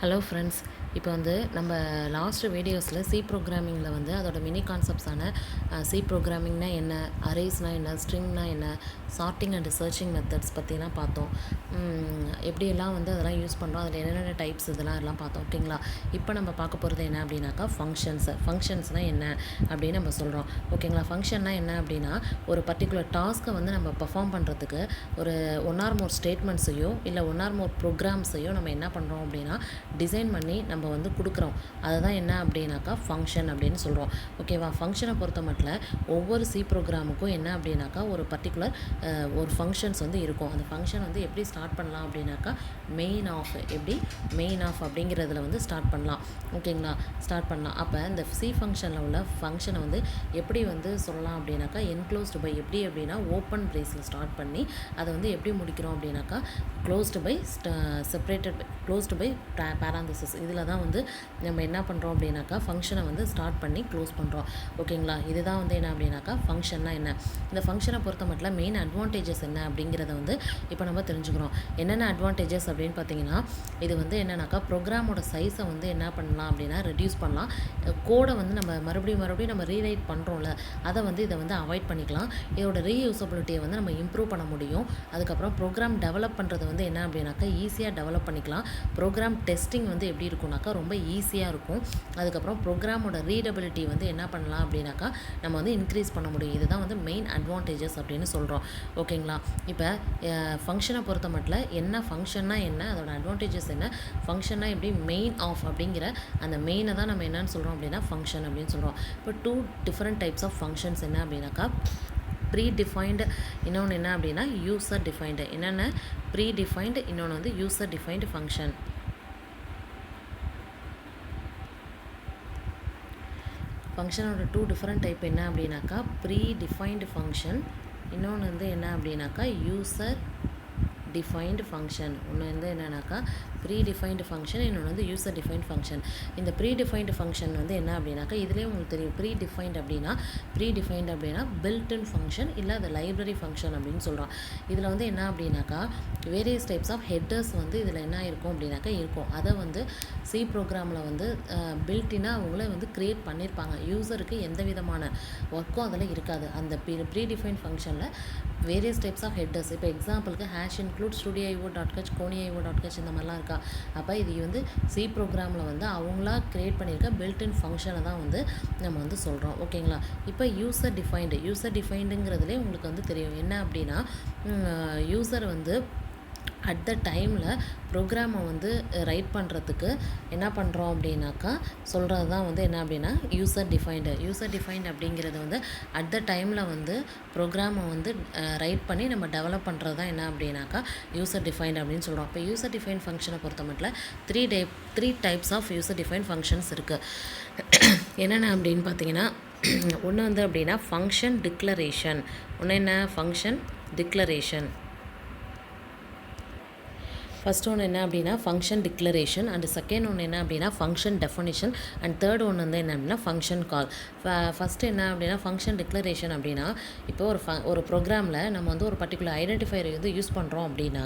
Hello friends, இப்போ நம்ம last வீடியோஸில் சி ப்ரோக்ராமிங்கில் அதோட மினி கான்செப்ட்ஸான சி ப்ரோக்ராமிங்னா என்ன, அரேஸ்னால் என்ன, ஸ்ட்ரிங்னா என்ன, சார்ட்டிங் அண்ட் சர்ச்சிங் மெத்தட்ஸ் பற்றிலாம் பார்த்தோம். எப்படியெல்லாம் அதெல்லாம் யூஸ் பண்ணுறோம், அதில் என்னென்ன டைப்ஸ் எல்லாம் பார்த்தோம். ஓகேங்களா? இப்போ நம்ம பார்க்க போகிறது என்ன அப்படின்னாக்கா ஃபங்க்ஷன்ஸ்னால் என்ன அப்படின்னு நம்ம சொல்கிறோம். ஓகேங்களா? ஃபங்க்ஷன்னா என்ன அப்படின்னா, ஒரு பர்டிகுலர் டாஸ்க்கை நம்ம பெர்ஃபார்ம் பண்ணுறதுக்கு ஒரு ஒன் ஆர் மோர் ஸ்டேட்மெண்ட்ஸையோ இல்லை ஒன் ஆர் மோர் ப்ரோக்ராம்ஸையோ நம்ம என்ன பண்ணுறோம் அப்படின்னா டிசைன் பண்ணி நம்ம கொடுக்குறோம். அதை தான் என்ன அப்படின்னாக்கா ஃபங்க்ஷன் அப்படின்னு சொல்கிறோம். ஓகேவா? ஃபங்க்ஷனை பொறுத்த மட்டும் ஒவ்வொரு சி ப்ரோக்ராமுக்கும் என்ன அப்படின்னாக்கா ஒரு பர்டிகுலர் ஒரு ஃபங்க்ஷன்ஸ் இருக்கும். அந்த ஃபங்க்ஷன் எப்படி ஸ்டார்ட் பண்ணலாம் அப்படின்னாக்கா மெயின் ஆஃப் அப்படிங்கிறதுல ஸ்டார்ட் பண்ணலாம். ஓகேங்களா? ஸ்டார்ட் பண்ணலாம். அப்போ இந்த சி ஃபங்க்ஷனில் உள்ள ஃபங்க்ஷனை எப்படி சொல்லலாம் அப்படின்னாக்கா என்க்ளோஸ்டு பை, எப்படி அப்படின்னா ஓப்பன் பிரேஸில் ஸ்டார்ட் பண்ணி அதை எப்படி முடிக்கிறோம் அப்படின்னாக்கா closed by separated closed by parenthesis. இதில் தான் நம்ம என்ன பண்ணுறோம் அப்படின்னாக்கா ஃபங்க்ஷனை ஸ்டார்ட் பண்ணி க்ளோஸ் பண்ணுறோம். ஓகேங்களா? இதுதான் என்ன அப்படின்னாக்கா ஃபங்க்ஷன்னா என்ன. இந்த ஃபங்க்ஷனை பொறுத்த மட்டும் மெயின் அட்வான்டேஜஸ் என்ன அப்படிங்கிறத இப்போ நம்ம தெரிஞ்சுக்கிறோம். என்னென்ன அட்வான்டேஜஸ் அப்படின்னு பார்த்தீங்கன்னா, இது என்னன்னாக்கா ப்ரோக்ராமோட சைஸை என்ன பண்ணலாம் அப்படின்னா ரெடியூஸ் பண்ணலாம். கோடை நம்ம மறுபடியும் நம்ம ரீரைட் பண்ணுறோம்ல, அதை இதை அவாய்ட் பண்ணிக்கலாம். இதோட ரீயூசபிலிட்டியை நம்ம இம்ப்ரூவ் பண்ண முடியும். அதுக்கப்புறம் ப்ரோக்ராம் டெவலப் பண்ணுறது என்ன அப்படின்னாக்கா ஈஸியாக டெவலப் பண்ணிக்கலாம். ப்ரோக்ராம் டெஸ்டிங் எப்படி இருக்கும்னாக்கா ரொம்ப ஈஸியாக இருக்கும். அதுக்கப்புறம் ப்ரோக்ராமோட ரீடபிலிட்டி என்ன பண்ணலாம் அப்படின்னாக்கா நம்ம இன்க்ரீஸ் பண்ண முடியும். இதுதான் மெயின் அட்வான்டேஜஸ் அப்படின்னு சொல்கிறோம். ஓகேங்களா? இப்போ ஃபங்க்ஷனை பொறுத்த மட்டும் என்ன ஃபங்க்ஷன்னா என்ன, அதோட அட்வான்டேஜஸ் என்ன, ஃபங்க்ஷன்னா எப்படி மெயின் ஆஃப் அப்படிங்கிற அந்த மெயினை தான் நம்ம என்னன்னு சொல்கிறோம் அப்படின்னா ஃபங்க்ஷன் அப்படின்னு சொல்கிறோம். இப்போ 2 டிஃப்ரெண்ட் டைப்ஸ் ஆஃப் ஃபங்க்ஷன்ஸ் என்ன அப்படின்னாக்கா ப்ரீ டிஃபைன்டு, இன்னொன்று என்ன அப்படின்னா யூசர் டிஃபைன்டு. என்னென்ன ப்ரீ டிஃபைன்டு, இன்னொன்று யூசர் டிஃபைன்டு ஃபங்க்ஷன். ஃபங்க்ஷனோட 2 டிஃப்ரெண்ட் டைப் என்ன அப்படின்னாக்கா ப்ரீ டிஃபைன்டு ஃபங்க்ஷன், இன்னொன்று என்ன அப்படின்னாக்கா யூசர் டிஃபைன்டு ஃபங்க்ஷன். ஒன்று என்னன்னாக்கா ப்ரீ டிஃபைன்டு ஃபங்க்ஷன், இன்னொன்று யூசர் டிஃபைன்டு ஃபங்க்ஷன். இந்த ப்ரீ டிஃபைன்டு ஃபங்க்ஷன் என்ன அப்படின்னாக்கா இதுலேயே உங்களுக்கு தெரியும். ப்ரீ டிஃபைன்டு அப்படின்னா பில்ட்-இன் ஃபங்க்ஷன் இல்லை அது லைப்ரரி ஃபங்க்ஷன் அப்படின்னு சொல்கிறோம். இதில் என்ன அப்படின்னாக்கா வேரியஸ் டைப்ஸ் ஆஃப் ஹெட்டர்ஸ் இதில் என்ன இருக்கும் அப்படின்னாக்கா இருக்கும். அதை சி ப்ரோக்ராமில் பில்ட்-இன்னாக அவங்களே க்ரியேட் பண்ணியிருப்பாங்க. யூசருக்கு எந்த விதமான ஒர்க்கும் அதில் இருக்காது. அந்த ப்ரீ டிஃபைன்ட் ஃபங்க்ஷனில் வேரியஸ் டைப்ஸ் ஆஃப் ஹெட்டர்ஸ், இப்போ எக்ஸாம்பிளுக்கு ஹேஷ் இன்க்ளூட் studio.io.h conio.h இந்த மாதிரிலாம் இருக்கா. அப்போ இது சி ப்ரோக்ராமில் அவங்களா க்ரியேட் பண்ணியிருக்க பில்ட்-இன் ஃபங்க்ஷனை தான் நம்ம சொல்கிறோம். ஓகேங்களா? இப்போ யூசர் டிஃபைண்டுங்கிறதுலே உங்களுக்கு தெரியும். என்ன அப்படின்னா யூசர் அட் த டைமில் ப்ரோக்ராமை ரைட் பண்ணுறதுக்கு என்ன பண்ணுறோம் அப்படின்னாக்கா சொல்கிறது தான் என்ன அப்படின்னா யூசர் டிஃபைன்டு அப்படிங்கிறது அட் த டைமில் ப்ரோக்ராமை ரைட் பண்ணி நம்ம டெவலப் பண்ணுறது தான் என்ன அப்படின்னாக்கா யூசர் டிஃபைன்டு அப்படின்னு சொல்கிறோம். இப்போ யூசர் டிஃபைன் ஃபங்க்ஷனை பொறுத்த மட்டும் 3 types of user define functions இருக்குது. என்னென்ன அப்படின்னு பார்த்தீங்கன்னா, ஒன்று அப்படின்னா ஃபங்க்ஷன் டிக்ளரேஷன். ஒன்று என்ன ஃபங்க்ஷன் டிக்ளரேஷன். ஃபஸ்ட் ஒன்று என்ன அப்படின்னா ஃபங்க்ஷன் டிக்ளரேஷன், அண்ட் செகண்ட் ஒன்று என்ன அப்படின்னா ஃபங்க்ஷன் டெஃபினிஷன், அண்ட் தேர்ட் ஒன்று என்ன அப்படின்னா ஃபங்க்ஷன் கால். ஃபஸ்ட்டு என்ன அப்படின்னா ஃபங்க்ஷன் டிக்ளரேஷன் அப்படின்னா இப்போ ஒரு ப்ரோக்ராமில் நம்ம ஒரு பர்டிகுலர் ஐடென்டிஃபையரை யூஸ் பண்ணுறோம் அப்படின்னா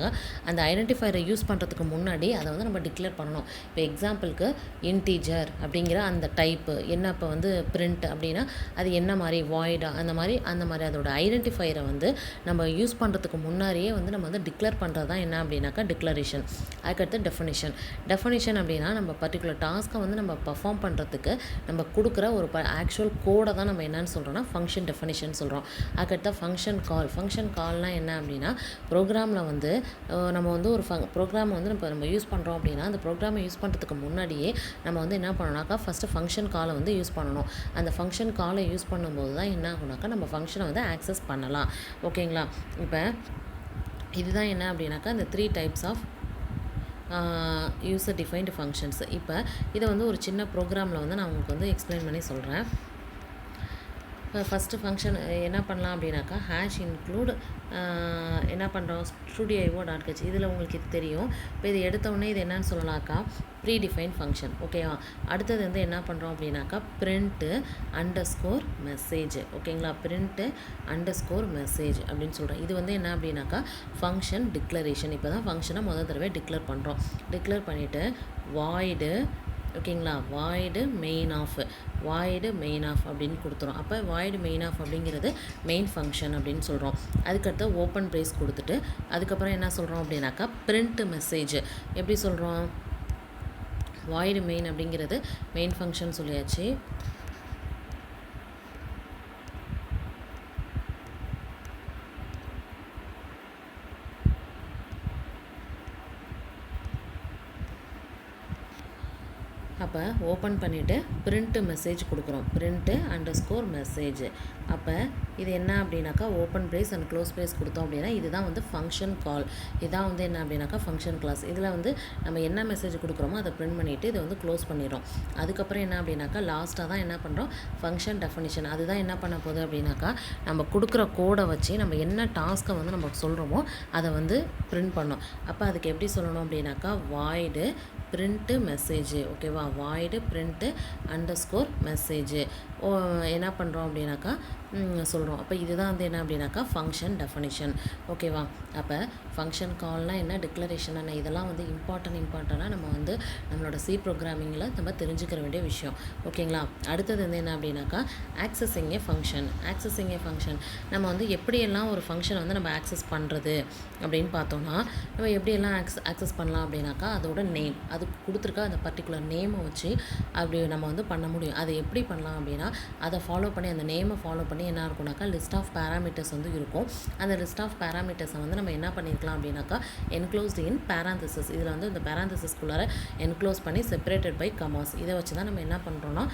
அந்த ஐடென்டிஃபையரை யூஸ் பண்ணுறதுக்கு முன்னாடி அதை நம்ம டிக்ளேர் பண்ணணும். இப்போ எக்ஸாம்பிளுக்கு இன்டீஜர் அப்படிங்கிற அந்த டைப்பு என்ன, இப்போ பிரிண்ட் அப்படின்னா அது என்ன மாதிரி வாய்டா அந்த மாதிரி அதோட ஐடென்டிஃபையரை நம்ம யூஸ் பண்ணுறதுக்கு முன்னாடியே நம்ம டிக்ளேர் பண்ணுறது தான் என்ன அப்படின்னாக்கா டிக்ளரேஷன். அதுக்கடுத்து டெஃபினிஷன் அப்படின்னா நம்ம பர்டிகுலர் டாஸ்க்கை நம்ம பர்ஃபார்ம் பண்ணுறதுக்கு நம்ம கொடுக்குற ஒரு ஆக்சுவல் கோடை தான் நம்ம என்னன்னு சொல்கிறோம்னா ஃபங்க்ஷன் டெஃபினிஷன் சொல்கிறோம். அதுக்கடுத்து ஃபங்க்ஷன் கால்னால் என்ன அப்படின்னா ப்ரோக்ராமில் நம்ம ஒரு ப்ரோக்ராமை நம்ம யூஸ் பண்ணுறோம் அப்படின்னா அந்த ப்ரோக்ராமை யூஸ் பண்ணுறதுக்கு முன்னாடியே நம்ம என்ன பண்ணணும்னாக்கா ஃபஸ்ட்டு ஃபங்க்ஷன் காலை யூஸ் பண்ணணும். அந்த ஃபங்க்ஷன் காலை யூஸ் பண்ணும்போது தான் என்ன ஆகுனாக்கா நம்ம ஃபங்க்ஷனை ஆக்சஸ் பண்ணலாம். ஓகேங்களா? இப்போ இதுதான் என்ன அப்படின்னாக்கா இந்த 3 types of user defined functions. இப்போ இதை ஒரு சின்ன ப்ரோக்ராமில் நான் உங்களுக்கு எக்ஸ்பிளைன் பண்ணி சொல்கிறேன். ஃபஸ்ட்டு ஃபங்க்ஷன் என்ன பண்ணலாம் அப்படின்னாக்கா ஹேஷ் இன்க்ளூட் என்ன பண்ணுறோம் studio.io.h இதில் உங்களுக்கு இது தெரியும். இப்போ இது எடுத்தோடனே இது என்னன்னு சொல்லலாக்கா ப்ரீ டிஃபைன் ஃபங்க்ஷன். ஓகேவா? அடுத்தது வந்து என்ன பண்ணுறோம் அப்படின்னாக்கா பிரிண்ட்டு அண்டர்ஸ்கோர் மெசேஜ். ஓகேங்களா? பிரிண்ட்டு அண்டர்ஸ்கோர் மெசேஜ் அப்படின்னு சொல்கிறோம். இது வந்து என்ன அப்படின்னாக்கா ஃபங்க்ஷன் டிக்ளரேஷன். இப்போ தான் ஃபங்க்ஷனை முதல் தடவை டிக்ளேர் பண்ணுறோம். டிக்ளேர் பண்ணிவிட்டு வாய்டு ஓகேங்களா வாய்டு மெயின் ஆஃப் அப்படின்னு கொடுத்துரும். அப்போ வாய்டு மெயின் ஆஃப் அப்படிங்கிறது மெயின் ஃபங்க்ஷன் அப்படின்னு சொல்கிறோம். அதுக்கடுத்து ஓப்பன் ப்ரேஸ் கொடுத்துட்டு அதுக்கப்புறம் என்ன சொல்கிறோம் அப்படின்னாக்கா பிரிண்ட் மெசேஜ் எப்படி சொல்கிறோம் வாய்டு மெயின் அப்படிங்கிறது மெயின் ஃபங்க்ஷன் சொல்லியாச்சு. அப்போ ஓப்பன் பண்ணிவிட்டு பிரிண்ட்டு மெசேஜ் கொடுக்குறோம். Print underscore message. அப்போ இது என்ன அப்படின்னாக்கா open prays and close prays கொடுத்தோம் அப்படின்னா இதுதான் வந்து ஃபங்க்ஷன் கால். இதுதான் வந்து என்ன அப்படின்னாக்கா ஃபங்க்ஷன் கிளாஸ். இதில் வந்து நம்ம என்ன மெசேஜ் கொடுக்குறோமோ அதை பிரிண்ட் பண்ணிவிட்டு இதை வந்து க்ளோஸ் பண்ணிடுறோம். அதுக்கப்புறம் என்ன அப்படின்னாக்கா லாஸ்ட்டாக தான் என்ன பண்ணுறோம் ஃபங்க்ஷன் டெஃபினிஷன். அதுதான் என்ன பண்ண போகுது அப்படின்னாக்கா நம்ம கொடுக்குற கோடை வச்சு நம்ம என்ன டாஸ்க்கை வந்து நம்ம சொல்கிறோமோ அதை வந்து பிரிண்ட் பண்ணோம். அப்போ அதுக்கு எப்படி சொல்லணும் அப்படின்னாக்கா வாய்டு பிரிண்ட்டு மெசேஜ். ஓகேவா? வாய்டு பிரிண்ட்டு அண்டர்ஸ்கோர் மெசேஜ் என்ன பண்ணுறோம் அப்படின்னாக்கா சொல்கிறோம். அப்போ இதுதான் வந்து என்ன அப்படின்னாக்கா ஃபங்க்ஷன் டெஃபினிஷன். ஓகேவா? அப்போ ஃபங்க்ஷன் கால்னால் என்ன டிக்ளரேஷன் என்ன இதெல்லாம் வந்து இம்பார்ட்டண்ட்டாக நம்ம வந்து நம்மளோட சி ப்ரோக்ராமிங்கில் நம்ம தெரிஞ்சுக்கிற வேண்டிய விஷயம். ஓகேங்களா? அடுத்தது வந்து என்ன அப்படின்னாக்கா ஆக்சஸிங் ஏ ஃபங்க்ஷன். நம்ம வந்து எப்படியெல்லாம் ஒரு ஃபங்க்ஷனை வந்து நம்ம ஆக்சஸ் பண்ணுறது அப்படின்னு பார்த்தோன்னா நம்ம எப்படியெல்லாம் ஆக்சஸ் பண்ணலாம் அப்படின்னாக்கா அதோட நேம் அது கொடுத்துருக்க அந்த பர்டிகுலர் நேமை வச்சு அப்படி நம்ம வந்து பண்ண முடியும். அதை எப்படி பண்ணலாம் அப்படின்னா அதை ஃபாலோ பண்ணி அந்த நேமை ஃபாலோ பண்ணி என்ன இருக்கும்னாக்கா லிஸ்ட் ஆஃப் பேராமீட்டர்ஸ் வந்து இருக்கும். அந்த லிஸ்ட் ஆஃப் பேராமீட்டர்ஸை வந்து நம்ம என்ன பண்ணியிருக்கலாம் அப்படின்னாக்கா என்க்ளோஸ்டு இன் பேராந்தசிஸ். இதில் வந்து இந்த பேராந்தசிஸ்குள்ளார என்க்ளோஸ் பண்ணி செப்பரேட்டட் பை கமாஸ். இதை வச்சு தான் நம்ம என்ன பண்ணுறோன்னா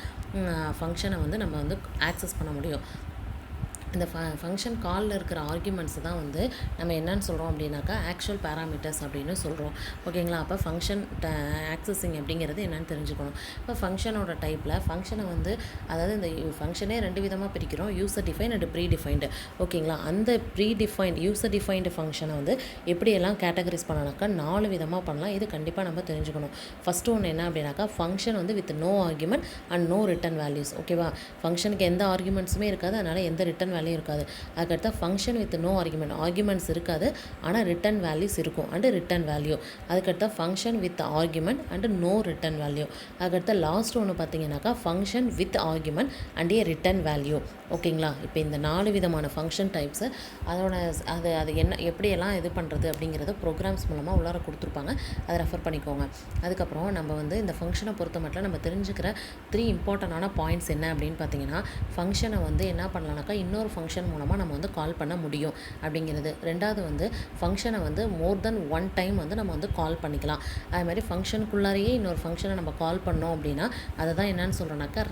ஃபங்க்ஷனை வந்து நம்ம வந்து ஆக்சஸ் பண்ண முடியும். இந்த ஃபங்க்ஷன் காலில் இருக்கிற ஆர்குமெண்ட்ஸ் தான் வந்து நம்ம என்னன்னு சொல்கிறோம் அப்படின்னாக்கா ஆக்சுவல் பேராமீட்டர்ஸ் அப்படின்னு சொல்கிறோம். ஓகேங்களா? அப்போ ஃபங்க்ஷன் ஆக்சஸிங் அப்படிங்கிறது என்னென்னு தெரிஞ்சுக்கணும். இப்போ ஃபங்க்ஷனோட டைப்பில் ஃபங்க்ஷனை வந்து அதாவது இந்த ஃபங்க்ஷனே 2 விதமாக பிரிக்கிறோம். User define and predefined. ஓகேங்களா? அந்த ப்ரீ டிஃபைன்ட் யூசர் டிஃபைன்டு ஃபங்க்ஷனை வந்து எப்படியெல்லாம் கேட்டகரைஸ் பண்ணலாம்னாக்கா 4 விதமாக பண்ணலாம். இது கண்டிப்பாக நம்ம தெரிஞ்சுக்கணும். ஃபஸ்ட்டு ஒன்று என்ன அப்படின்னாக்கா ஃபங்க்ஷன் வந்து with no argument and no return values. ஓகேவா? ஃபங்க்ஷனுக்கு எந்த ஆர்குமெண்ட்ஸுமே இருக்காது, அதனால் எந்த ரிட்டன் வேல்யூ இருக்காது. அதுக்கடுத்த ஃபங்க்ஷன் வித் நோ ஆர்குமெண்ட்ஸ் இருக்காது, ஆனால் ரிட்டன் வேல்யூஸ் இருக்கும் அண்ட் ரிட்டன் வேல்யூ. அதுக்கடுத்த function with argument and no return value. அதுக்கடுத்த லாஸ்ட் ஒன்று பார்த்தீங்கன்னாக்கா function with argument and a return value. ஓகேங்களா? இப்போ இந்த 4 விதமான ஃபங்க்ஷன் டைப்ஸை அது என்ன எப்படியெல்லாம் இது பண்ணுறது அப்படிங்கிறத ப்ரோக்ராம்ஸ் மூலமாக உள்ளார கொடுத்துருப்பாங்க. அதை ரெஃபர் பண்ணிக்கோங்க. அதுக்கப்புறம் நம்ம வந்து இந்த ஃபங்க்ஷனை பொறுத்த மட்டும் நம்ம தெரிஞ்சுக்கிற 3 இம்பார்ட்டண்டான பாயிண்ட்ஸ் என்ன அப்படின்னு பார்த்தீங்கன்னா ஃபங்க்ஷனை வந்து என்ன பண்ணலாம்னாக்கா இன்னொரு ஃபங்க்ஷன் மூலமாக நம்ம வந்து கால் பண்ண முடியும் அப்படிங்கிறது. ரெண்டாவது வந்து ஃபங்க்ஷனை வந்து மோர் தென் 1 டைம் வந்து நம்ம வந்து கால் பண்ணிக்கலாம். அது மாதிரி ஃபங்க்ஷனுக்குள்ளாரையே இன்னொரு ஃபங்க்ஷனை நம்ம கால் பண்ணோம் அப்படின்னா அதை தான் என்னென்னு சொல்கிறோம்னாக்கா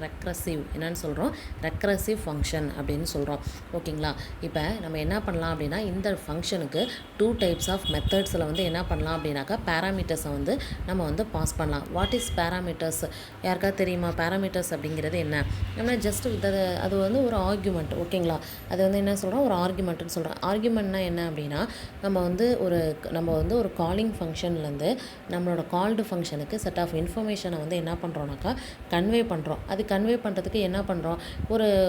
ரெக்ரசிவ் ஃபங்க்ஷன் அப்படின்னு சொல்கிறோம். ஓகேங்களா? இப்போ நம்ம என்ன பண்ணலாம் அப்படின்னா இந்த ஃபங்க்ஷனுக்கு 2 டைப்ஸ் ஆஃப் மெத்தட்ஸில் வந்து என்ன பண்ணலாம் அப்படின்னாக்கா பேராமீட்டர்ஸை வந்து நம்ம வந்து பாஸ் பண்ணலாம். What is parameters? யாருக்காவது தெரியுமா? பேராமீட்டர்ஸ் அப்படிங்கிறது என்ன? நம்ம ஜஸ்ட் அது வந்து ஒரு ஆர்குமெண்ட். ஓகேங்களா? அது வந்து என்ன சொல்கிறோம் ஒரு ஆர்குமெண்ட்னு சொல்கிறோம். ஆர்குமெண்ட்னா என்ன அப்படின்னா நம்ம வந்து ஒரு காலிங் ஃபங்க்ஷன்லேருந்து நம்மளோட கால்டு ஃபங்க்ஷனுக்கு செட் ஆஃப் இன்ஃபர்மேஷனை வந்து என்ன பண்ணுறோம்னாக்கா கன்வே பண்ணுறோம். அது கன்வே பண்ணுறதுக்கு என்ன பண்ணுறோம்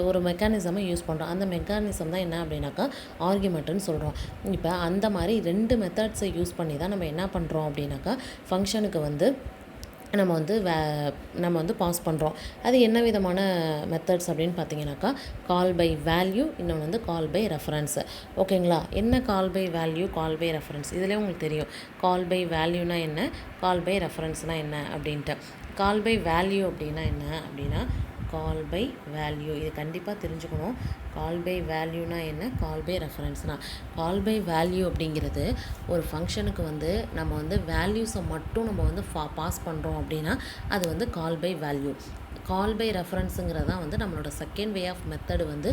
ஒரு மெக்கானிசமை யூஸ் பண்ணுறோம். அந்த மெக்கானிசம் தான் என்ன அப்படின்னாக்கா ஆர்குமெண்ட்டுன்னு சொல்கிறோம். இப்போ அந்த மாதிரி 2 மெத்தட்ஸை யூஸ் பண்ணி தான் நம்ம என்ன பண்ணுறோம் அப்படின்னாக்கா ஃபங்க்ஷனுக்கு வந்து நம்ம வந்து பாஸ் பண்ணுறோம். அது என்ன விதமான மெத்தட்ஸ் அப்படின்னு பார்த்தீங்கன்னாக்கா கால் பை வேல்யூ, இன்னொன்று வந்து கால் பை ரெஃபரன்ஸ். ஓகேங்களா? என்ன call by value, call by reference இதுலேயே உங்களுக்கு தெரியும். கால் பை வேல்யூனா என்ன, கால் பை ரெஃபரன்ஸ்னால் என்ன அப்படின்ட்டு. கால் பை வேல்யூ அப்படின்னா என்ன அப்படின்னா கால் பை வேல்யூ இது கண்டிப்பாக தெரிஞ்சுக்கணும். கால் பை வேல்யூனா என்ன, call by ரெஃபரன்ஸ்னால் call by value அப்படிங்கிறது ஒரு ஃபங்க்ஷனுக்கு வந்து நம்ம வந்து வேல்யூஸை மட்டும் நம்ம வந்து பாஸ் பண்ணுறோம் அப்படின்னா அது வந்து கால் பை வேல்யூ. கால் பை ரெஃபரன்ஸுங்கிறது தான் வந்து நம்மளோட செகண்ட் வே ஆஃப் மெத்தடு வந்து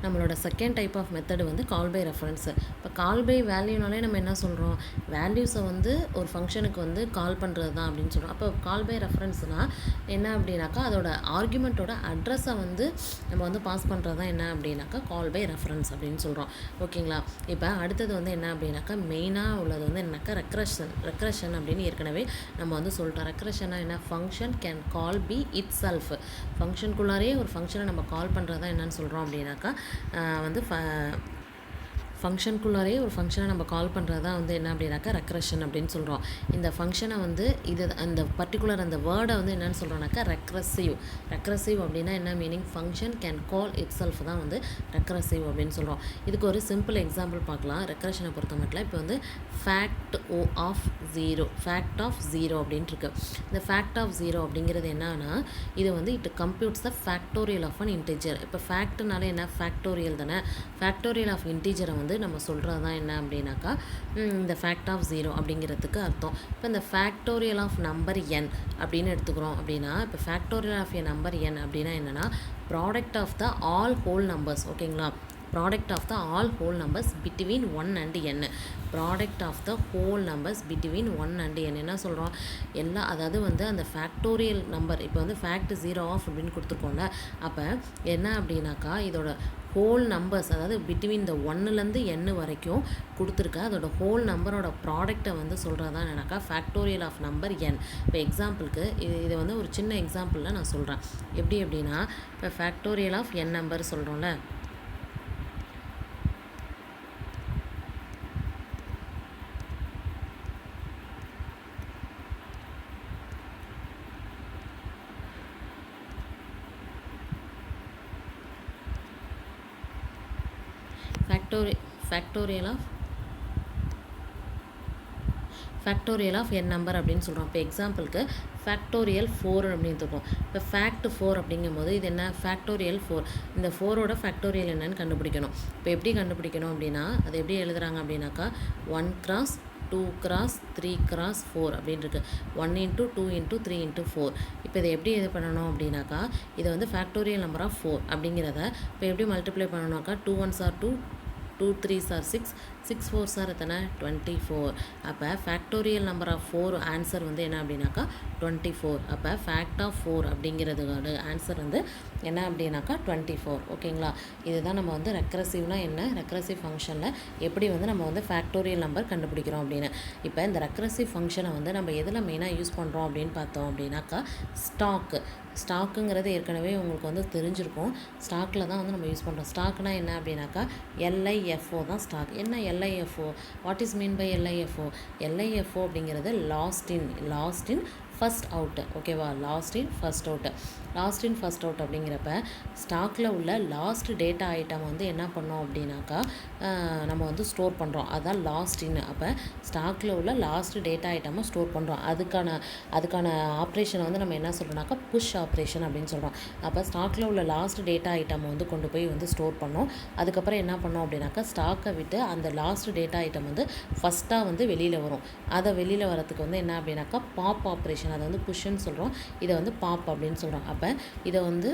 நம்மளோட செகண்ட் டைப் ஆஃப் மெத்தடு வந்து கால் பை ரெஃபரன்ஸு. இப்போ கால் பை வேல்யூனாலே நம்ம என்ன சொல்கிறோம், வேல்யூஸை வந்து ஒரு ஃபங்க்ஷனுக்கு வந்து கால் பண்ணுறது தான் அப்படின்னு சொல்கிறோம். அப்போ கால் பை ரெஃபரன்ஸ்னால் என்ன அப்படின்னாக்கா அதோட ஆர்குமெண்ட்டோட அட்ரஸை வந்து நம்ம வந்து பாஸ் பண்ணுறது தான் என்ன அப்படின்னாக்கா கால் பை ரெஃபரன்ஸ் அப்படின்னு சொல்கிறோம். ஓகேங்களா. இப்போ அடுத்தது வந்து என்ன அப்படின்னாக்கா மெயினாக உள்ளது வந்து என்னக்கா ரெக்ரஷன் அப்படின்னு ஏற்கனவே நம்ம வந்து சொல்லிட்டோம். ரெக்ரஷனாக என்ன, function can call by itself. ஃபங்க்ஷனுக்குள்ளாரே ஒரு ஃபங்க்ஷனை நம்ம கால் பண்ணுறது தான் என்னன்னு சொல்கிறோம் அப்படின்னாக்கா வந்து ஃபங்க்ஷனுக்குள்ளாரே ஒரு ஃபங்க்ஷனை நம்ம கால் பண்ணுறது தான் வந்து என்ன அப்படின்னாக்கா ரெக்ரஷன் அப்படின்னு சொல்கிறோம். இந்த ஃபங்க்ஷனை வந்து அந்த பர்டிகுலர் அந்த வேர்டை வந்து என்னென்னு சொல்கிறோம்னாக்கா ரெக்ரசிவ் அப்படின்னா என்ன meaning, function can call it self தான் வந்து ரெக்ரசிவ் அப்படின்னு சொல்கிறோம். இதுக்கு ஒரு சிம்பிள் எக்ஸாம்பிள் பார்க்கலாம் ரெக்ரஷனை பொறுத்த மட்டும். இப்போ வந்து ஃபேக்ட் ஆஃப் ஜீரோ அப்படின்ட்டு இருக்கு. இந்த ஃபேக்ட் ஆஃப் ஜீரோ அப்படிங்கிறது என்னன்னா, இது வந்து it computes the factorial of an integer. இப்போ ஃபேக்ட்னால என்ன, ஃபேக்டோரியல் தானே. ஃபேக்டோரியல் ஆஃப் இன்டிஜரை வந்து நம்ம சொல்கிறது தான் என்ன அப்படின்னாக்கா இந்த ஃபேக்ட் ஆஃப் ஜீரோ அப்படிங்கிறதுக்கு அர்த்தம். இப்போ இந்த ஃபேக்டோரியல் ஆஃப் நம்பர் என் அப்படின்னு எடுத்துக்கிறோம் அப்படின்னா, இப்போ factorial of a number n அப்படின்னா என்னென்னா product of the all whole numbers. ஓகேங்களா. Product of the all whole numbers between 1 and n. Product of the whole numbers between 1 and n என்ன சொல்கிறோம், அதாவது வந்து அந்த ஃபேக்டோரியல் நம்பர் இப்போ வந்து ஃபேக்ட் 0 ஆஃப் அப்படின்னு கொடுத்துருக்கோம்ல. அப்போ என்ன அப்படின்னாக்கா இதோட ஹோல் நம்பர்ஸ், அதாவது பிட்வீன் இந்த 1லேருந்து n வரைக்கும் கொடுத்துருக்க அதோட ஹோல் நம்பரோட ப்ராடக்டை வந்து சொல்கிறது தான் என்னன்னாக்கா ஃபேக்டோரியல் ஆஃப் நம்பர் n. இப்போ எக்ஸாம்பிளுக்கு இதை வந்து ஒரு சின்ன எக்ஸாம்பிளில் நான் சொல்கிறேன். எப்படி அப்படின்னா, இப்போ ஃபேக்டோரியல் ஆஃப் n நம்பர் சொல்கிறோம்ல. ஃபேக்டோரியல் ஆஃப் n நம்பர் அப்படின்னு சொல்கிறோம். இப்போ எக்ஸாம்பிளுக்கு ஃபேக்டோரியல் 4 அப்படின்னு இருக்கும். இப்போ ஃபேக்ட் 4 அப்படிங்கும்போது இது என்ன, ஃபேக்டோரியல் 4. இந்த 4ஓட ஃபேக்டோரியல் என்னன்னு கண்டுபிடிக்கணும். இப்போ எப்படி கண்டுபிடிக்கணும் அப்படின்னா, அது எப்படி எழுதுகிறாங்க அப்படின்னாக்கா 1 cross 2 cross 3 cross 4 அப்படின்னு இருக்குது. 1 into 2 into 3 into 4. இப்போ இதை எப்படி இது பண்ணணும் அப்படின்னாக்கா, இதை வந்து ஃபேக்டோரியல் நம்பர் ஆஃப் 4 அப்படிங்கிறத இப்போ எப்படி multiply பண்ணணும்னாக்கா 2 1s are 2, 2 3s are 6, 6 4s are எத்தனை 24. அப்போ ஃபேக்டோரியல் நம்பர் ஆஃப் 4 ஆன்சர் வந்து என்ன அப்படின்னாக்கா 24. அப்போ ஃபேக்ட் ஆஃப் 4 அப்படிங்கிறதுக்கான ஆன்சர் வந்து என்ன அப்படின்னாக்கா 24. ஓகேங்களா. இதுதான் நம்ம வந்து ரெக்ரசிவ்னா என்ன, ரெக்ரசிவ் ஃபங்க்ஷனில் எப்படி வந்து நம்ம வந்து ஃபேக்டோரியல் நம்பர் கண்டுபிடிக்கிறோம் அப்படின்னு. இப்போ இந்த ரெக்ரசிவ் ஃபங்க்ஷனை வந்து நம்ம எதில் மெயினாக யூஸ் பண்ணுறோம் அப்படின்னு பார்த்தோம் அப்படின்னாக்கா ஸ்டாக்குங்கிறது ஏற்கனவே உங்களுக்கு வந்து தெரிஞ்சிருக்கும். ஸ்டாக்கில் தான் வந்து நம்ம யூஸ் பண்ணுறோம். ஸ்டாக்னா என்ன அப்படின்னாக்கா LIFO தான் ஸ்டாக். என்ன LIFO, what is mean by LIFO அப்படிங்கிறது லாஸ்ட் இன் ஃபஸ்ட் அவுட்டு. ஓகேவா, லாஸ்ட் இன் ஃபஸ்ட் அவுட் அப்படிங்கிறப்ப ஸ்டாக்கில் உள்ள லாஸ்ட் டேட்டா ஐட்டம் வந்து என்ன பண்ணோம் அப்படின்னாக்கா நம்ம வந்து ஸ்டோர் பண்ணுறோம். அதுதான் லாஸ்ட் இன். அப்போ ஸ்டாக்கில் உள்ள லாஸ்ட் டேட்டா ஐட்டமாக ஸ்டோர் பண்ணுறோம். அதுக்கான ஆப்ரேஷனை வந்து நம்ம என்ன சொல்கிறோம்னாக்கா புஷ் ஆப்ரேஷன் அப்படின்னு சொல்கிறோம். அப்போ ஸ்டாக்கில் உள்ள லாஸ்ட் டேட்டா ஐட்டம் வந்து கொண்டு போய் வந்து ஸ்டோர் பண்ணோம். அதுக்கப்புறம் என்ன பண்ணோம் அப்படின்னாக்கா ஸ்டாக்கை விட்டு அந்த லாஸ்ட் டேட்டா ஐட்டம் வந்து ஃபஸ்ட்டாக வந்து வெளியில் வரும். அதை வெளியில் வரத்துக்கு வந்து என்ன அப்படின்னாக்கா பாப் ஆப்ரேஷன், அதை வந்து புஷ்ன்னு சொல்கிறோம், இதை வந்து பாப் அப்படின்னு சொல்கிறோம். அப்போ இதை வந்து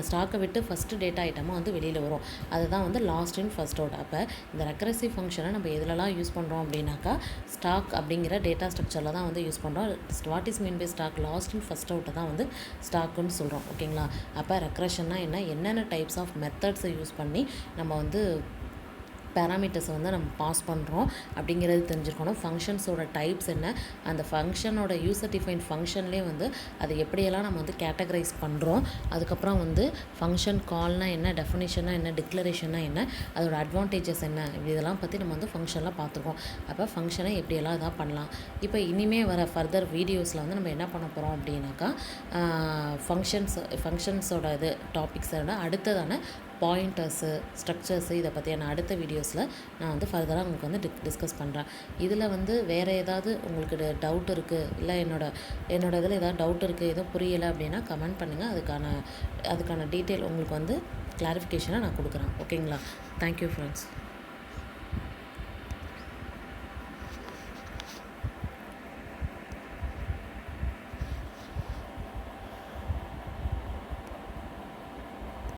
ஸ்டாக்கை விட்டு ஃபஸ்ட்டு டேட்டா ஐட்டமாக வந்து வெளியில் வரும். அதுதான் வந்து லாஸ்ட் இன் ஃபஸ்ட் அவுட். அப்போ இந்த ரெக்ரசிவ் ஃபங்க்ஷனை நம்ம எதுலலாம் யூஸ் பண்ணுறோம் அப்படின்னாக்கா ஸ்டாக் அப்படிங்கிற டேட்டா ஸ்ட்ரக்சரில் தான் வந்து யூஸ் பண்ணுறோம். What is mean by stack, last in first அவுட்டை தான் வந்து ஸ்டாக்குன்னு சொல்கிறோம். ஓகேங்களா. அப்போ ரெக்ரஷன்னா என்னென்ன டைப்ஸ் ஆஃப் மெத்தட்ஸை யூஸ் பண்ணி நம்ம வந்து பேராமீட்டர்ஸை வந்து நம்ம பாஸ் பண்ணுறோம் அப்படிங்கிறது தெரிஞ்சுருக்கணும். ஃபங்க்ஷன்ஸோட டைப்ஸ் என்ன, அந்த ஃபங்க்ஷனோட யூசர் டிஃபைன் ஃபங்க்ஷன்லேயே வந்து அதை எப்படியெல்லாம் நம்ம வந்து கேட்டகரைஸ் பண்ணுறோம். அதுக்கப்புறம் வந்து ஃபங்க்ஷன் கால்னா என்ன, டெஃபினிஷன்னா என்ன, டிக்ளரேஷன்னா என்ன, அதோட அட்வான்டேஜஸ் என்ன, இதெல்லாம் பற்றி நம்ம வந்து ஃபங்க்ஷனில் பார்த்துருக்கோம். அப்போ ஃபங்க்ஷனை எப்படியெல்லாம் இதாக பண்ணலாம். இப்போ இனிமேல் வர ஃபர்தர் வீடியோஸில் வந்து நம்ம என்ன பண்ண போகிறோம் அப்படின்னாக்கா ஃபங்க்ஷன்ஸோட இது டாபிக்ஸோட அடுத்ததான பாயிண்டர்ஸு, ஸ்ட்ரக்சர்ஸு, இதை பற்றியான அடுத்த வீடியோஸில் நான் வந்து ஃபர்தராக உங்களுக்கு வந்து டிஸ்கஸ் பண்ணுறேன். இதில் வந்து வேறு ஏதாவது உங்களுக்கு டவுட் இருக்குது, இல்லை என்னோட இதில் ஏதாவது டவுட் இருக்குது, எதுவும் புரியலை அப்படின்னா கமெண்ட் பண்ணுங்கள். அதுக்கான டீட்டெயில் உங்களுக்கு வந்து கிளாரிஃபிகேஷனை நான் கொடுக்குறேன். ஓகேங்களா. Thank you friends.